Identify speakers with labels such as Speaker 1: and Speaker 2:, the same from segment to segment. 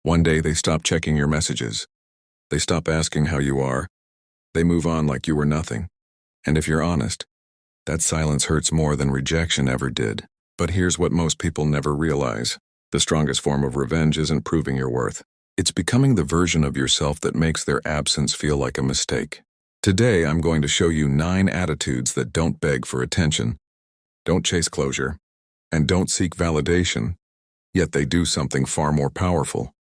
Speaker 1: One day they stop checking your messages. They stop asking how you are. They move on like you were nothing. And if you're honest, that silence hurts more than rejection ever did. But here's what most people never realize. The strongest form of revenge isn't proving your worth. It's becoming the version of yourself that makes their absence feel like a mistake. Today, I'm going to show you 9 attitudes that don't beg for attention, don't chase closure, and don't seek validation, yet they do something far more powerful.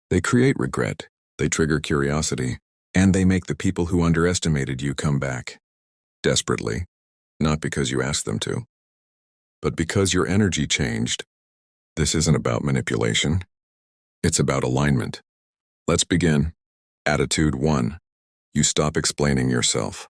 Speaker 1: They create regret, they trigger curiosity, and they make the people who underestimated you come back. Desperately, not because you asked them to, but because your energy changed. This isn't about manipulation. It's about alignment. Let's begin. Attitude 1. You stop explaining yourself.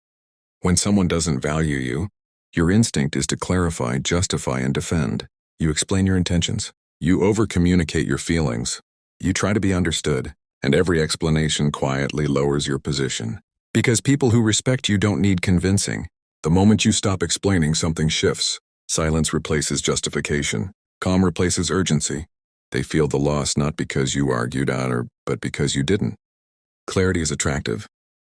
Speaker 1: When someone doesn't value you, your instinct is to clarify, justify, and defend. You explain your intentions. You over-communicate your feelings. You try to be understood, and every explanation quietly lowers your position. Because people who respect you don't need convincing. The moment you stop explaining, something shifts. Silence replaces justification. Calm replaces urgency. They feel the loss not because you argued out but because you didn't. Clarity is attractive.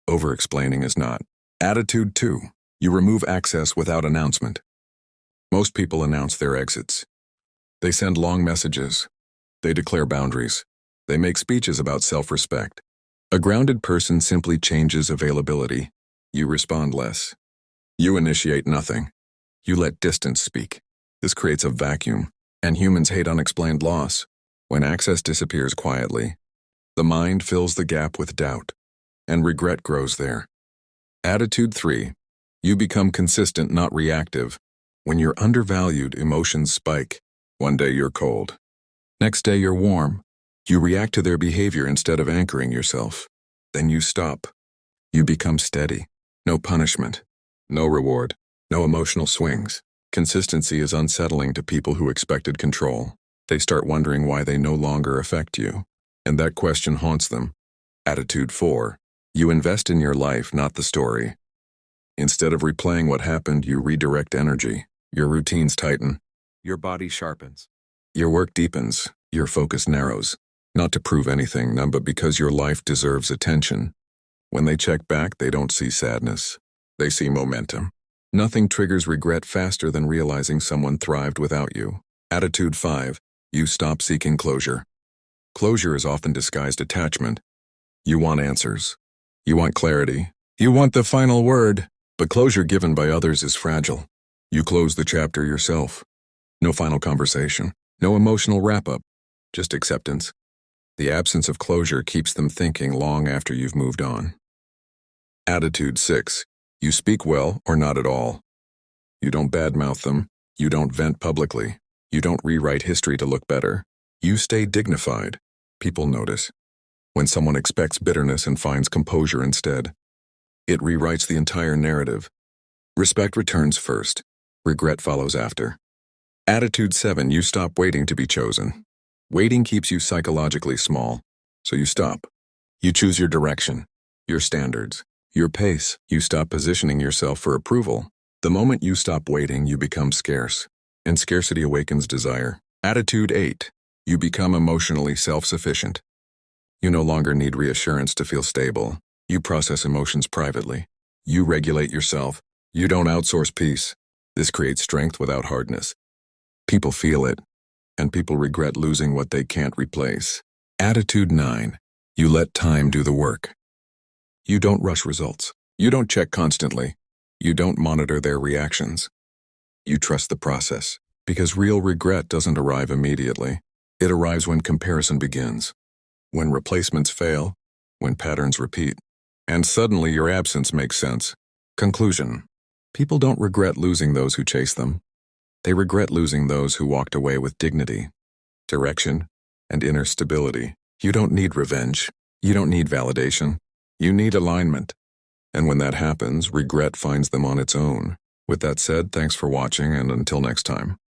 Speaker 1: Over-explaining is not. Attitude 2. You remove access without announcement. Most people announce their exits. They send long messages. They declare boundaries. They make speeches about self-respect. A grounded person simply changes availability. You respond less. You initiate nothing. You let distance speak. This creates a vacuum, and humans hate unexplained loss. When access disappears quietly, the mind fills the gap with doubt, and regret grows there. Attitude 3. You become consistent, not reactive. When you're undervalued, emotions spike. One day you're cold. Next day you're warm. You react to their behavior instead of anchoring yourself. Then you stop. You become steady. No punishment. No reward. No emotional swings. Consistency is unsettling to people who expected control. They start wondering why they no longer affect you. And that question haunts them. Attitude 4. You invest in your life, not the story. Instead of replaying what happened, you redirect energy. Your routines tighten. Your body sharpens. Your work deepens. Your focus narrows. Not to prove anything, but because your life deserves attention. When they check back, they don't see sadness. They see momentum. Nothing triggers regret faster than realizing someone thrived without you. Attitude 5. You stop seeking closure. Closure is often disguised attachment. You want answers. You want clarity. You want the final word. But closure given by others is fragile. You close the chapter yourself. No final conversation. No emotional wrap-up. Just acceptance. The absence of closure keeps them thinking long after you've moved on. Attitude 6. You speak well or not at all. You don't badmouth them. You don't vent publicly. You don't rewrite history to look better. You stay dignified. People notice. When someone expects bitterness and finds composure instead, it rewrites the entire narrative. Respect returns first. Regret follows after. Attitude 7. You stop waiting to be chosen. Waiting keeps you psychologically small, so you stop. You choose your direction, your standards, your pace. You stop positioning yourself for approval. The moment you stop waiting, you become scarce, and scarcity awakens desire. Attitude 8. You become emotionally self-sufficient. You no longer need reassurance to feel stable. You process emotions privately. You regulate yourself. You don't outsource peace. This creates strength without hardness. People feel it, and people regret losing what they can't replace. Attitude 9. You let time do the work. You don't rush results. You don't check constantly. You don't monitor their reactions. You trust the process, because real regret doesn't arrive immediately. It arrives when comparison begins, when replacements fail, when patterns repeat, and suddenly your absence makes sense. Conclusion. People don't regret losing those who chase them. They regret losing those who walked away with dignity, direction, and inner stability. You don't need revenge. You don't need validation. You need alignment. And when that happens, regret finds them on its own. With that said, thanks for watching, and until next time.